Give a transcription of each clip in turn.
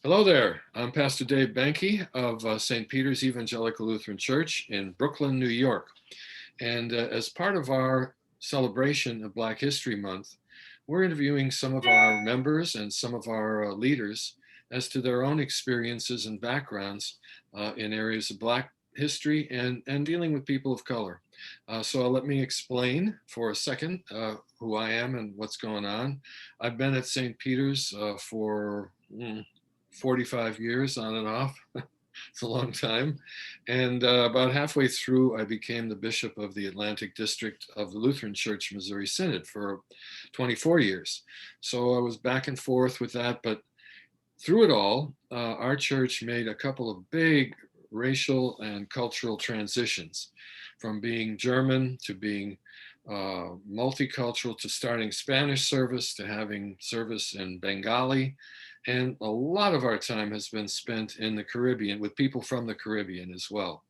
Hello there. I'm Pastor Dave Benke of St. Peter's Evangelical Lutheran Church in Brooklyn, New York. And as part of our celebration of Black History Month, we're interviewing some of our members and some of our leaders as to their own experiences and backgrounds in areas of Black history and dealing with people of color. So let me explain for a second who I am and what's going on. I've been at St. Peter's for 45 years on and off. It's a long time. And about halfway through, I became the bishop of the Atlantic District of the Lutheran Church Missouri Synod for 24 years. So I was back and forth with that. But through it all, our church made a couple of big racial and cultural transitions from being German to being multicultural to starting Spanish service to having service in Bengali. And a lot of our time has been spent in the Caribbean with people from the Caribbean as well.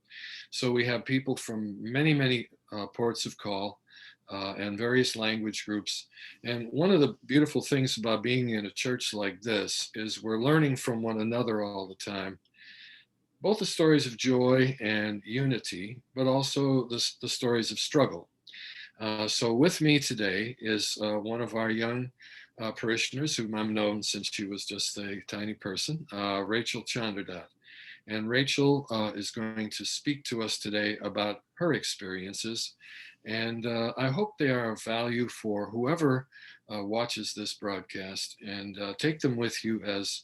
So we have people from many, many ports of call and various language groups. And one of the beautiful things about being in a church like this is we're learning from one another all the time, both the stories of joy and unity, but also the stories of struggle. So with me today is one of our young parishioners whom I've known since she was just a tiny person, Rachel Chanderdatt. And Rachel is going to speak to us today about her experiences. And I hope they are of value for whoever watches this broadcast, and take them with you as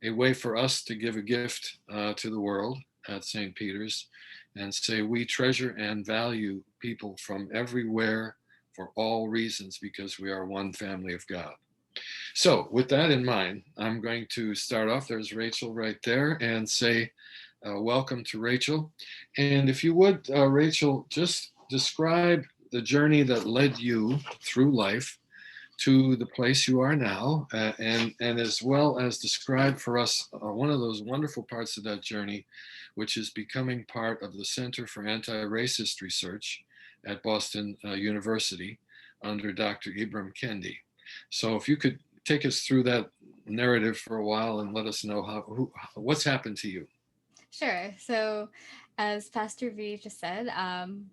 a way for us to give a gift to the world at St. Peter's and say we treasure and value people from everywhere for all reasons because we are one family of God. So, with that in mind, I'm going to start off. There's Rachel right there, and say, welcome to Rachel. And if you would, Rachel, just describe the journey that led you through life to the place you are now, and as well as describe for us one of those wonderful parts of that journey, which is becoming part of the Center for Anti-Racist Research at Boston University under Dr. Ibram Kendi. So if you could take us through that narrative for a while and let us know what's happened to you. Sure. So, as Pastor V just said,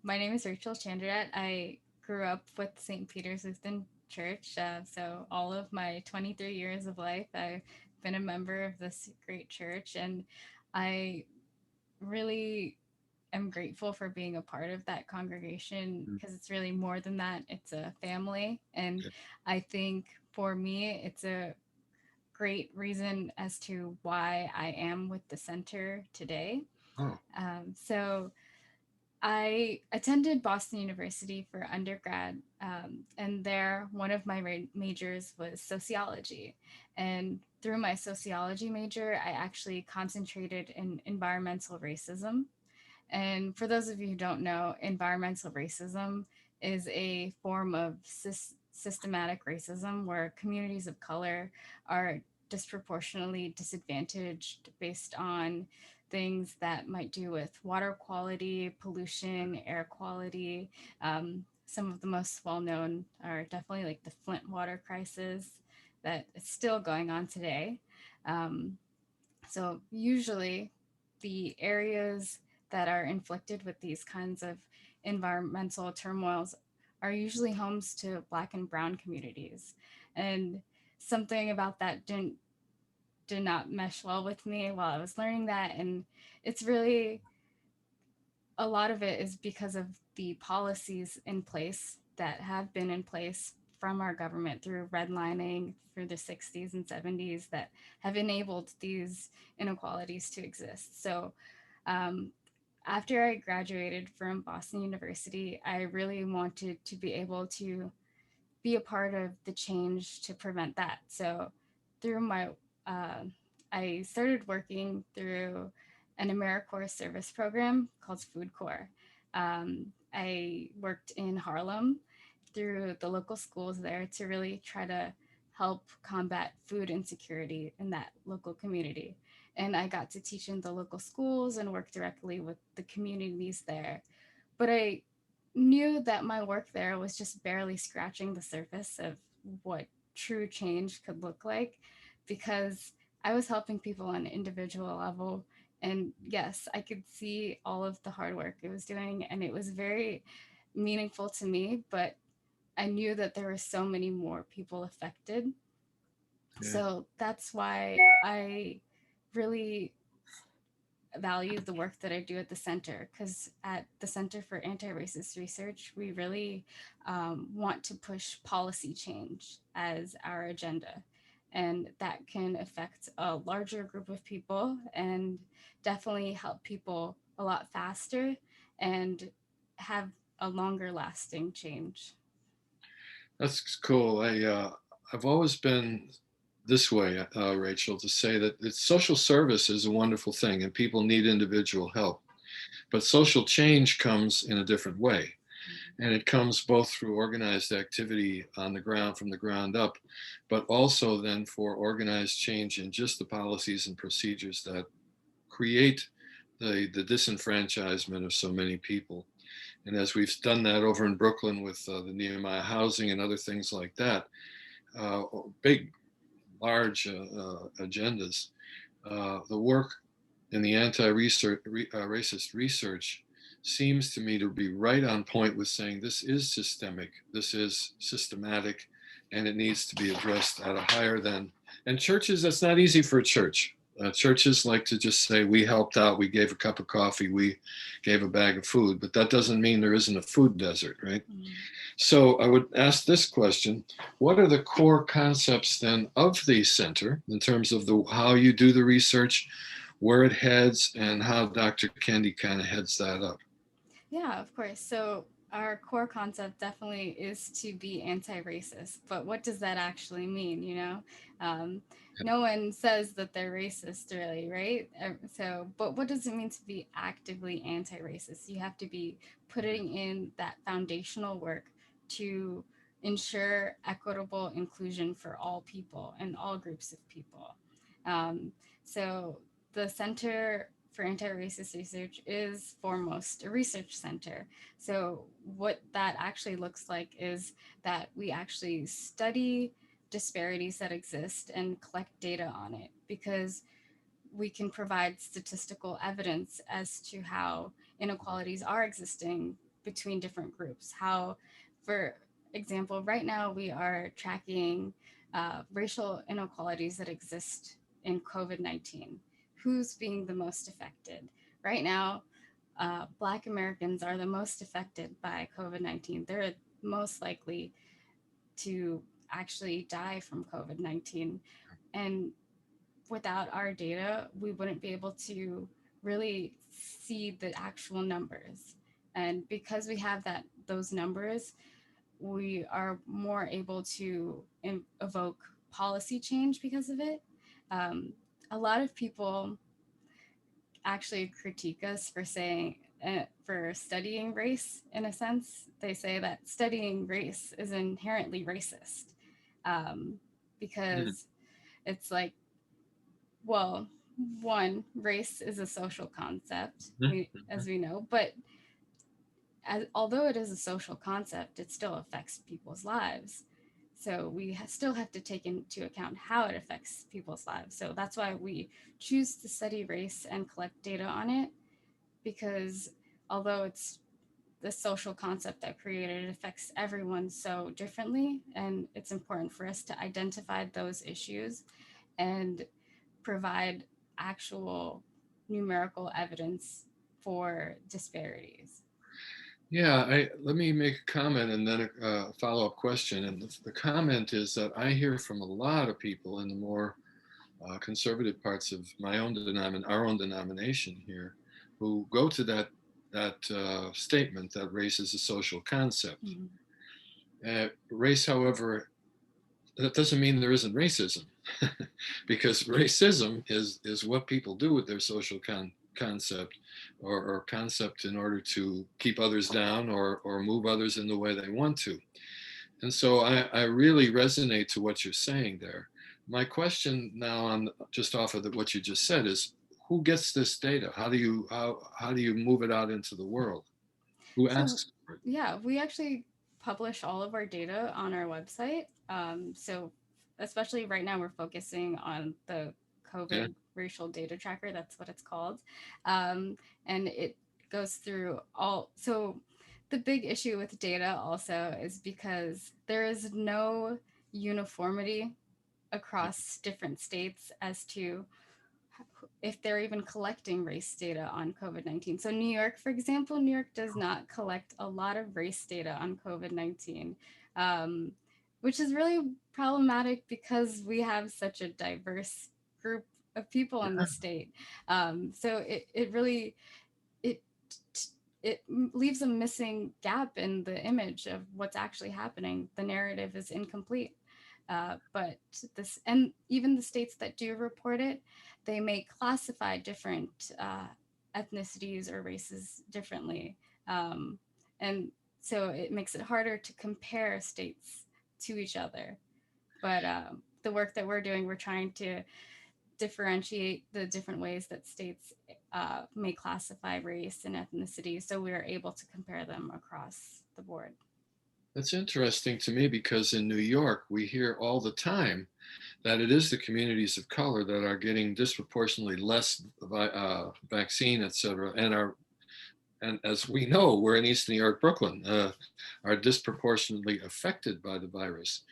my name is Rachel Chanderdatt. I grew up with St. Peter's Lutheran Church. So, all of my 23 years of life, I've been a member of this great church. And I really am grateful for being a part of that congregation because it's really more than that. It's a family. And I think for me, it's a great reason as to why I am with the center today. Oh, So I attended Boston University for undergrad, and there one of my majors was sociology. And through my sociology major, I actually concentrated in environmental racism. And for those of you who don't know, environmental racism is a form of systematic racism where communities of color are disproportionately disadvantaged based on things that might do with water quality, pollution, air quality. Some of the most well known are definitely like the Flint water crisis that is still going on today. Um, so, usually, the areas that are inflicted with these kinds of environmental turmoils are usually homes to Black and Brown communities. And something about that did not mesh well with me while I was learning that. And it's really a lot of it is because of the policies in place that have been in place from our government through redlining through the 60s and 70s that have enabled these inequalities to exist. So, um, after I graduated from Boston University, I really wanted to be able to be a part of the change to prevent that. So, through my, uh, I started working through an AmeriCorps service program called Food Corps. I worked in Harlem through the local schools there to really try to help combat food insecurity in that local community. And I got to teach in the local schools and work directly with the communities there. But I knew that my work there was just barely scratching the surface of what true change could look like because I was helping people on an individual level. And yes, I could see all of the hard work it was doing, and it was very meaningful to me. But I knew that there were so many more people affected. Yeah. So that's why I really value the work that I do at the center, because at the Center for Anti-Racist Research, we really want to push policy change as our agenda. And that can affect a larger group of people and definitely help people a lot faster and have a longer lasting change. That's cool. I've always been this way, Rachel, to say that social service is a wonderful thing, and people need individual help. But social change comes in a different way, and it comes both through organized activity on the ground from the ground up, but also then for organized change in just the policies and procedures that create the disenfranchisement of so many people. And as we've done that over in Brooklyn with the Nehemiah housing and other things like that, big, large agendas, the work in the racist research seems to me to be right on point with saying this is systemic, this is systematic, and it needs to be addressed at a higher than. And churches, that's not easy for a church. Churches like to just say, we helped out, we gave a cup of coffee, we gave a bag of food, but that doesn't mean there isn't a food desert, right? Mm. So I would ask this question: what are the core concepts then of the center in terms of the how you do the research, where it heads, and how Dr. Kendi kind of heads that up? Yeah, of course. So our core concept definitely is to be anti-racist, but what does that actually mean? Um, no one says that they're racist, really, right? So, but what does it mean to be actively anti-racist? You have to be putting in that foundational work to ensure equitable inclusion for all people and all groups of people. Um, so the Center for Anti-Racist Research is foremost a research center. So what that actually looks like is that we actually study disparities that exist and collect data on it, because we can provide statistical evidence as to how inequalities are existing between different groups. How, for example, right now we are tracking racial inequalities that exist in COVID 19. Who's being the most affected? Right now, Black Americans are the most affected by COVID 19. They're most likely to actually die from COVID 19. And without our data, we wouldn't be able to really see the actual numbers. And because we have those numbers, we are more able to evoke policy change because of it. Um, a lot of people actually critique us for saying for studying race. In a sense, they say that studying race is inherently racist, um, Mhm. because it's like, well, one, race is a social concept, as we know, but although it is a social concept, it still affects people's lives. So we still have to take into account how it affects people's lives. So that's why we choose to study race and collect data on it, because although it's the social concept that created it affects everyone so differently, and it's important for us to identify those issues and provide actual numerical evidence for disparities. Yeah, let me make a comment and then a follow-up question. And the comment is that I hear from a lot of people in the more conservative parts of our own denomination here, who go to that statement that race is a social concept. Mhm. Race, however, that doesn't mean there isn't racism, because racism is what people do with their social concept or concept in order to keep others down or move others in the way they want to. And so I really resonate to what you're saying there. My question now, on just off of what you just said, is who gets this data? How do you move it out into the world? Who So, asks for it? yeah, we actually publish all of our data on our website. So, especially right now, we're focusing on the Yeah. COVID racial data tracker. That's what it's called. Um, and it goes through all. So the big issue with data also is because there is no uniformity across different states as to if they're even collecting race data on COVID 19. So, New York, for example, New York does not collect a lot of race data on COVID 19, um, which is really problematic because we have such a diverse group of people in the state. So, it really it it leaves a missing gap in the image of what's actually happening. The narrative is incomplete. But this, and even the states that do report it, they may classify different ethnicities or races differently. Um, and so it makes it harder to compare states to each other. But the work that we're doing, we're trying to differentiate the different ways that states may classify race and ethnicity so we're able to compare them across the board. That's interesting to me because in New York, we hear all the time that it is the communities of color that are getting disproportionately less vaccine, et cetera, and as we know, we're in East New York, Brooklyn, are disproportionately affected by the virus.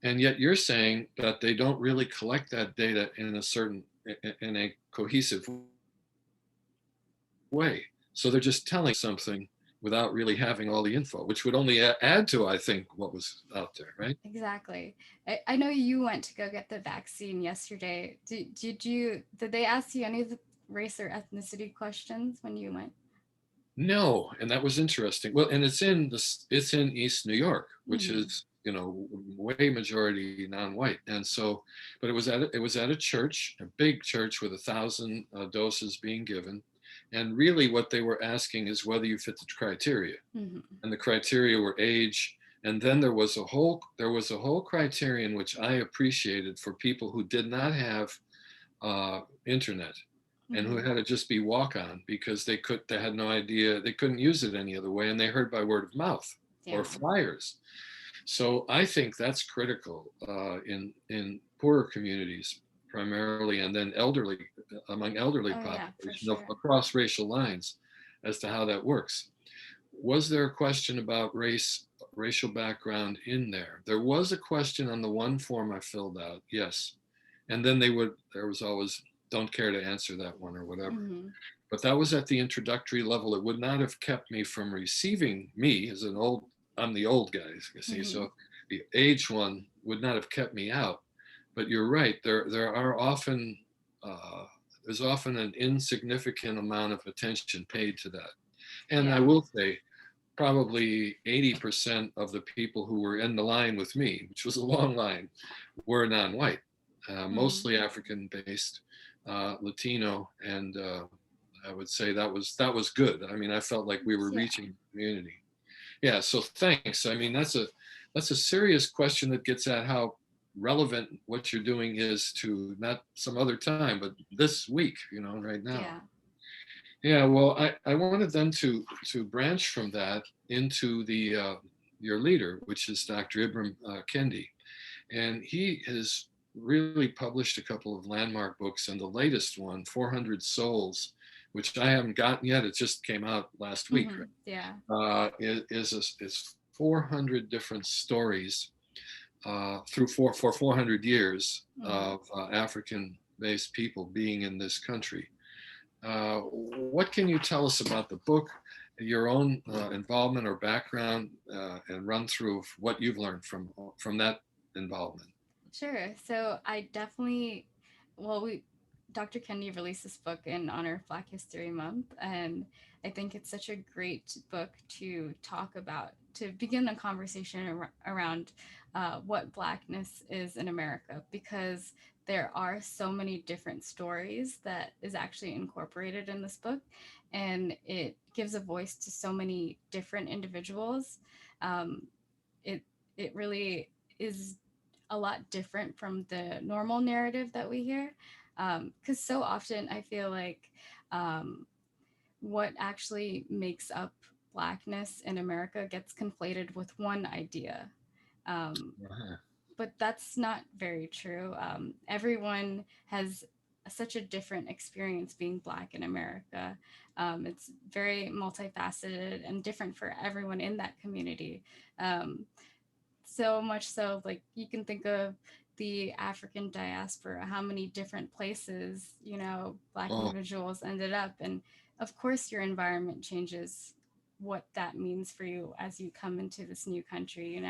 And yet you're saying that they don't really collect that data in a cohesive way. So they're just telling something without really having all the info, which would only add to, I think, what was out there, right? Exactly. I know you went to go get the vaccine yesterday. Did they ask you any of the race or ethnicity questions when you went? No, and that was interesting. Well, and it's in East New York, which Mm-hmm. is way majority non-white, and so, but it was at a church, a big church with 1,000 doses being given, and really what they were asking is whether you fit the criteria, Mm-hmm. and the criteria were age, and then there was a whole criterion which I appreciated for people who did not have internet and who Mm-hmm. had to just be walk on because they had no idea, they couldn't use it any other way, and they heard by word of mouth or Yeah. flyers. So I think that's critical in poorer communities primarily, and then among elderly Oh yeah, for population sure. across racial lines as to how that works. Was there a question about racial background in there? There was a question on the one form I filled out, yes. And then there was always, don't care to answer that one or whatever. Mm-hmm. But that was at the introductory level. It would not have kept me from receiving me as I'm the old guy, you see. Mm-hmm. So the age one would not have kept me out. But you're right. There are often, uh, there's often an insignificant amount of attention paid to that. And I Yeah. will say, probably 80% of the people who were in the line with me, which was a long line, were non-white, Mm-hmm. mostly African-based, Latino, and I would say that was good. I mean, I felt like we were Yeah. reaching the community. Yeah, so thanks. I mean, that's a serious question that gets at how relevant what you're doing is to not some other time, but this week, right now. Yeah. Yeah, well, I wanted then to branch from that into the your leader, which is Dr. Ibram Kendi, and he has really published a couple of landmark books, and the latest one, 400 Souls, which I haven't gotten yet. It just came out last week. Mm-hmm. Yeah. Is 400 different stories for 400 years Mm-hmm. of African-based people being in this country. What can you tell us about the book, your own involvement or background, and run through of what you've learned from that involvement? Sure. So I definitely, well, we, Dr. Kendi released this book in honor of Black History Month, and I think it's such a great book to talk about, to begin a conversation around what Blackness is in America, because there are so many different stories that is actually incorporated in this book, and it gives a voice to so many different individuals. Um, it it really is a lot different from the normal narrative that we hear. Because so often I feel like um, what actually makes up Blackness in America gets conflated with one idea. Um, Uh-huh. but that's not very true. Everyone has such a different experience being Black in America. It's very multifaceted and different for everyone in that community. Um, so much so, like, you can think of the African diaspora, how many different places, Black Oh, individuals ended up. And of course, your environment changes what that means for you as you come into this new country.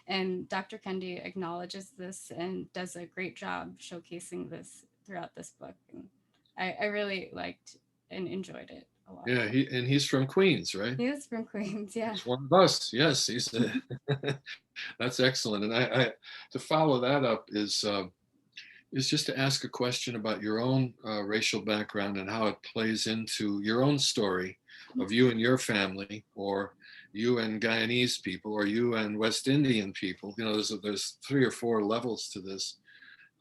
And Dr. Kendi acknowledges this and does a great job showcasing this throughout this book. And I really liked and enjoyed it a lot. yeah, he's from Queens, right? He is from Queens, yeah. He's one of us. Yes, that's excellent. And I to follow that up is just to ask a question about your own racial background and how it plays into your own story of you and your family, or you and Guyanese people, or you and West Indian people. There's 3 or 4 levels to this.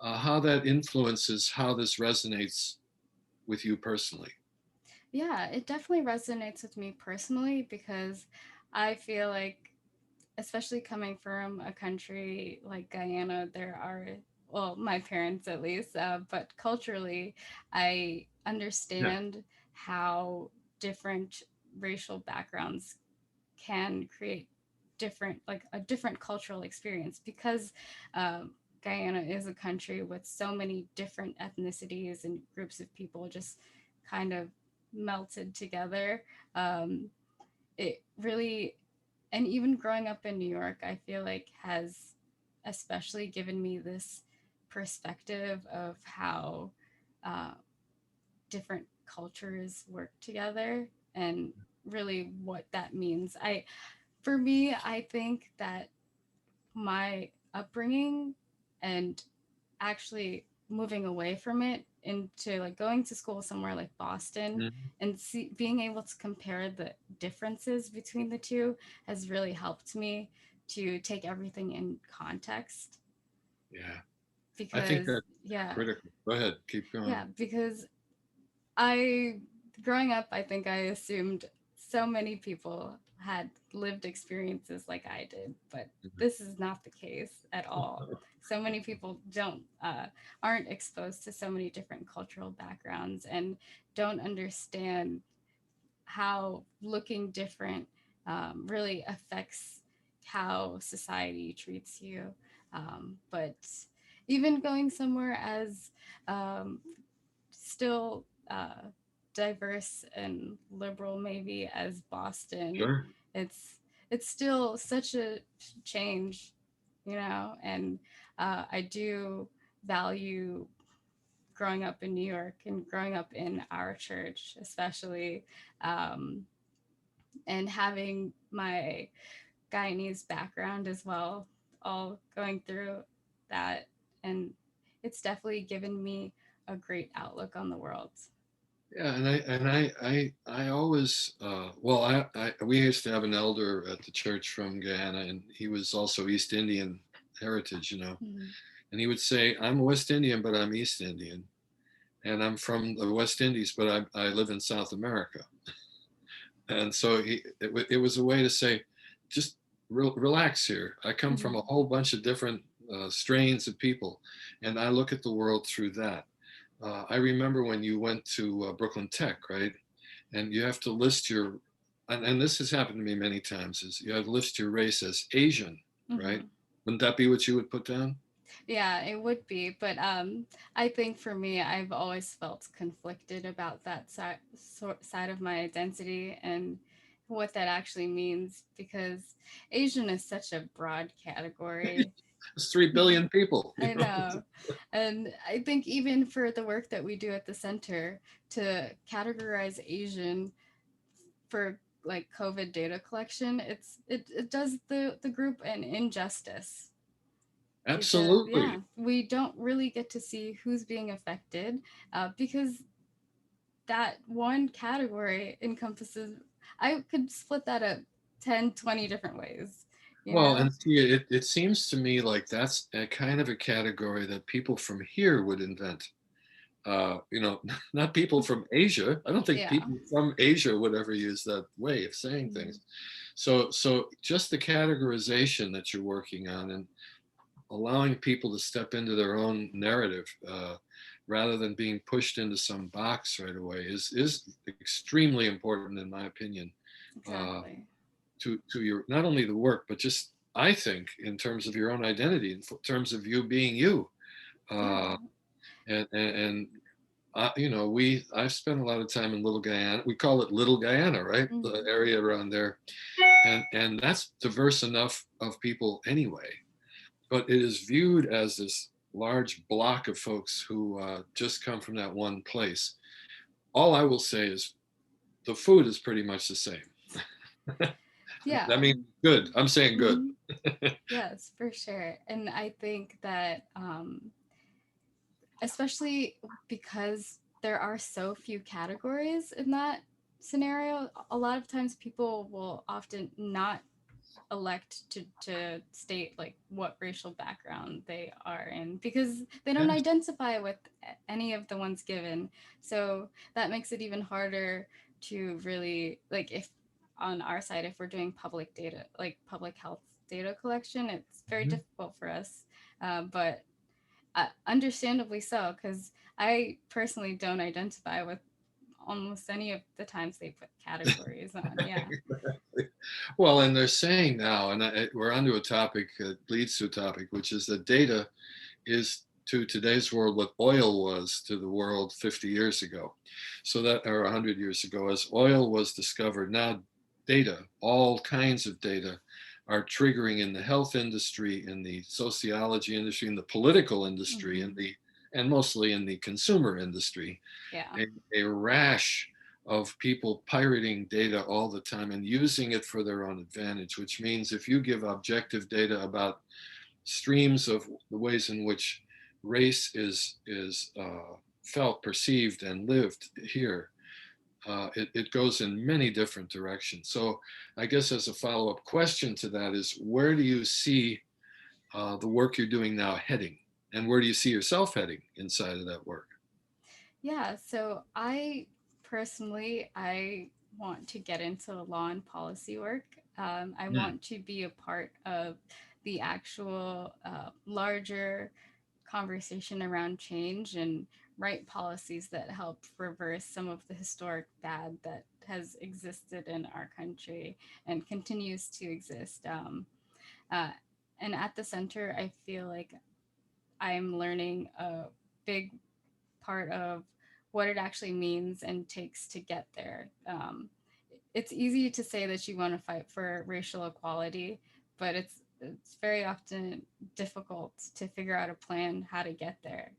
How that influences how this resonates with you personally. Yeah, it definitely resonates with me personally because I feel like, especially coming from a country like Guyana, there are, well, my parents at least, but culturally, I Yeah. understand how different racial backgrounds can create like a different cultural experience because Guyana is a country with so many different ethnicities and groups of people just kind of melted together. It really, and even growing up in New York, I feel like has especially given me this perspective of how uh, different cultures work together and really what that means. For me, I think that my upbringing and actually moving away from it into like going to school somewhere like Boston Mhm. and being able to compare the differences between the two has really helped me to take everything in context. Yeah. I think Because that's yeah, critical. Go ahead, keep going. yeah, because I, growing up, I think I assumed so many people had lived experiences like I did, but this is not the case at all. So many people aren't exposed to so many different cultural backgrounds and don't understand how looking different really affects how society treats you. But even going somewhere as still diverse and liberal maybe as Boston, Sure. it's it's still such a change, and I do value growing up in New York and growing up in our church, especially, um, and having my Guyanese background as well, all going through that. And it's definitely given me a great outlook on the world. Yeah, and I always well I we used to have an elder at the church from Guyana, and he was also East Indian heritage. Mhm. And he would say, "I'm West Indian, but I'm East Indian, and I'm from the West Indies, but I live in South America." And so it was a way to say, just relax here. I come from a Mhm. whole bunch of different strains of people, and I look at the world through that. I remember when you went to Brooklyn Tech, right? And you have to list and this has happened to me many times, is you have to list your race as Asian, right? Mhm. Wouldn't that be what you would put down? Yeah, it would be, but I think for me, I've always felt conflicted about that side of my identity and what that actually means because Asian is such a broad category. It's 3 billion people, I know. And I think even for the work that we do at the center to categorize Asian for like COVID data collection, it does the group an injustice because Absolutely. yeah, we don't really get to see who's being affected because that one category encompasses, I could split that up 10, 20 different ways, you Well, know? and see, it seems to me like that's a kind of a category that people from here would invent. Not people from Asia. I don't think Yeah. people from Asia would ever use that way of saying Mhm. things. So just the categorization that you're working on and allowing people to step into their own narrative rather than being pushed into some box right away is extremely important in my opinion, uh, Exactly. to your not only the work but just I think in terms of your own identity, in terms of you being you, Yeah. uh, and you know, I've spent a lot of time in Little Guyana. We call it Little Guyana, right? The Hmm. area around there, and that's diverse enough of people anyway. But it is viewed as this large block of folks who just come from that one place. All I will say is the food is pretty much the same. Yeah. That means good. I'm saying good. Hmm. Yes, for sure. And I think that, especially because there are so few categories in that scenario, a lot of times people will often not elect to state like what racial background they are in because they don't Yes. identify with any of the ones given. So that makes it even harder to really like if on our side if we're doing public data like public health data collection, it's very Mhm. difficult for us. But understandably so, because I personally don't identify with almost any of the times they put categories on. Yeah. Well, and they're saying now, and we're onto a topic that leads to a topic, which is that data is to today's world what oil was to the world 50 years ago. So that, or 100 years ago, as oil was discovered, now data, all kinds of data, are triggering in the health industry, in the sociology industry, in the political industry, in Hmm. the and mostly in the consumer industry, Yeah. a rash of people pirating data all the time and using it for their own advantage, which means if you give objective data about streams of the ways in which race is felt, perceived, and lived here, it goes in many different directions. So I guess as a follow-up question to that is, where do you see the work you're doing now heading? And where do you see yourself heading inside of that work? Yeah, so I personally, I want to get into law and policy work. I Mm, want to be a part of the actual larger conversation around change and write policies that help reverse some of the historic bad that has existed in our country and continues to exist. Uh, and at the center, I feel like I'm learning a big part of what it actually means and takes to get there. It's easy to say that you want to fight for racial equality, but it's very often difficult to figure out a plan how to get there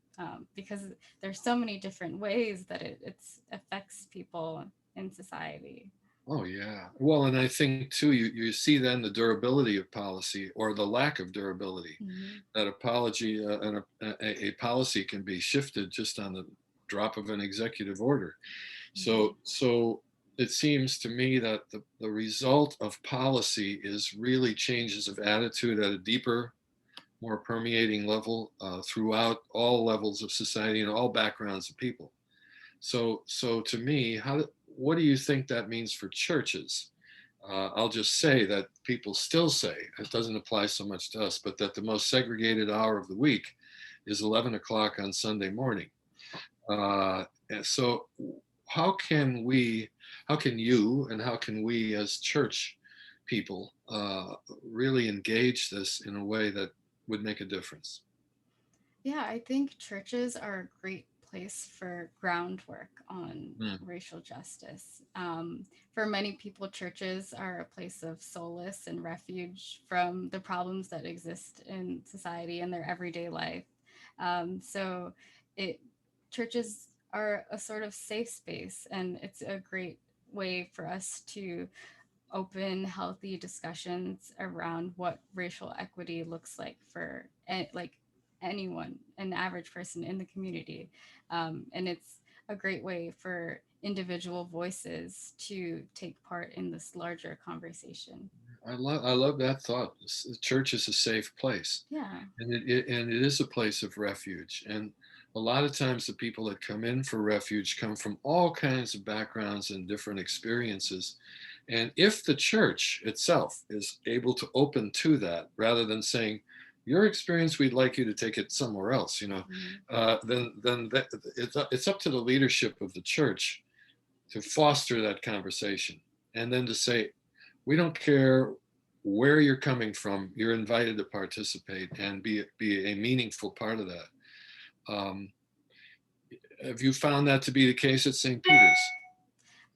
because there's so many different ways that it affects people in society. oh yeah. Well, and I think too, you see then the durability of policy or the lack of durability. Hmm. That apology and a policy can be shifted just on the drop of an executive order. Hmm. So it seems to me that the result of policy is really changes of attitude at a deeper, more permeating level throughout all levels of society and all backgrounds of people. So to me, what do you think that means for churches? I'll just say that people still say, it doesn't apply so much to us, but that the most segregated hour of the week is 11 o'clock on Sunday morning. And so how can we, how can you, and how can we as church people really engage this in a way that would make a difference? Yeah, I think churches are a great place for groundwork on Mm, racial justice. For many people, churches are a place of solace and refuge from the problems that exist in society and their everyday life. So, it churches are a sort of safe space, and it's a great way for us to open, healthy discussions around what racial equity looks like for like anyone, an average person in the community, and it's a great way for individual voices to take part in this larger conversation. I love that thought. The church is a safe place, Yeah. and it is a place of refuge. And a lot of times, the people that come in for refuge come from all kinds of backgrounds and different experiences. And if the church itself is able to open to that, rather than saying, your experience, we'd like you to take it somewhere else, Mhm. then it's up to the leadership of the church to foster that conversation, and then to say, we don't care where you're coming from, you're invited to participate and be a meaningful part of that. Um, have you found that to be the case at St. Peter's?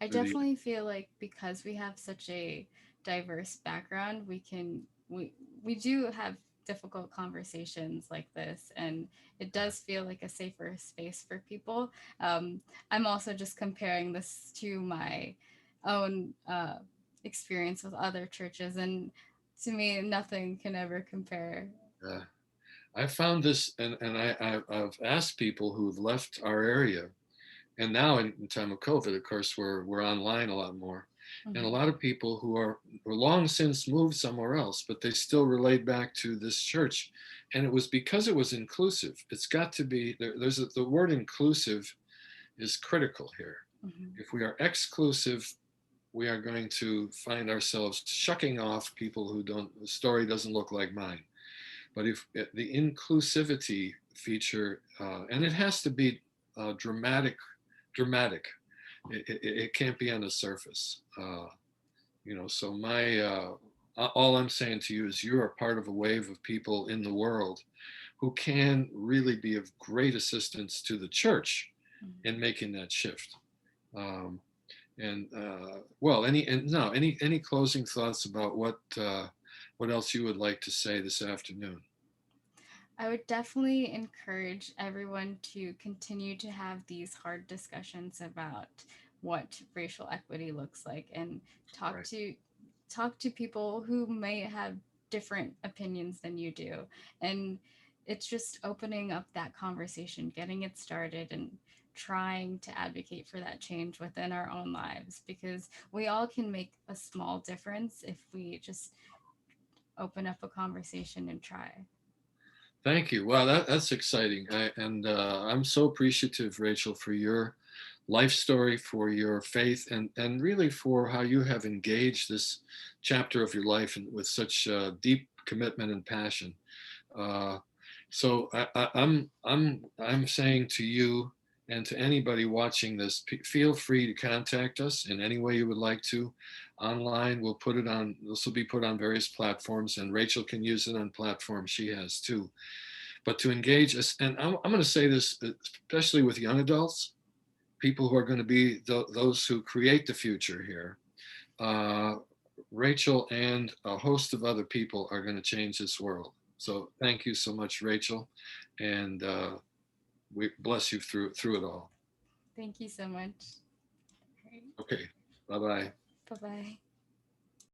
I Through the definitely feel like because we have such a diverse background, we do have difficult conversations like this, and it does feel like a safer space for people. I'm also just comparing this to my own experience with other churches, and to me, nothing can ever compare. uh, I found this, and I've asked people who've left our area, and now in time of COVID, of course, we're online a lot more, and a Mhm. lot of people who were long since moved somewhere else, but they still relate back to this church, and it was because it was inclusive. It's got to be the word inclusive is critical here. Mhm. If we are exclusive, we are going to find ourselves shucking off people who don't, the story doesn't look like mine. But if the inclusivity feature, and it has to be dramatic. It can't be on the surface. So all I'm saying to you is you're a part of a wave of people in the world who can really be of great assistance to the church Mhm. in making that shift. Um, and well, any closing thoughts about what else you would like to say this afternoon? I would definitely encourage everyone to continue to have these hard discussions about what racial equity looks like, and talk Right. to talk to people who may have different opinions than you do. And it's just opening up that conversation, getting it started, and trying to advocate for that change within our own lives, because we all can make a small difference if we just open up a conversation and try. Thank you. Wow, that's exciting. I'm so appreciative, Rachel, for your life story, for your faith, and really for how you have engaged this chapter of your life with such deep commitment and passion. Uh, I'm saying to you and to anybody watching this, feel free to contact us in any way you would like to. Online, we'll put it on. This will be put on various platforms, and Rachel can use it on platforms she has too. But to engage us, and I'm going to say this, especially with young adults, people who are going to be those who create the future here. Uh, Rachel and a host of other people are going to change this world. So thank you so much, Rachel, and we bless you through it all. Thank you so much. All right. Okay, bye bye. Bye bye.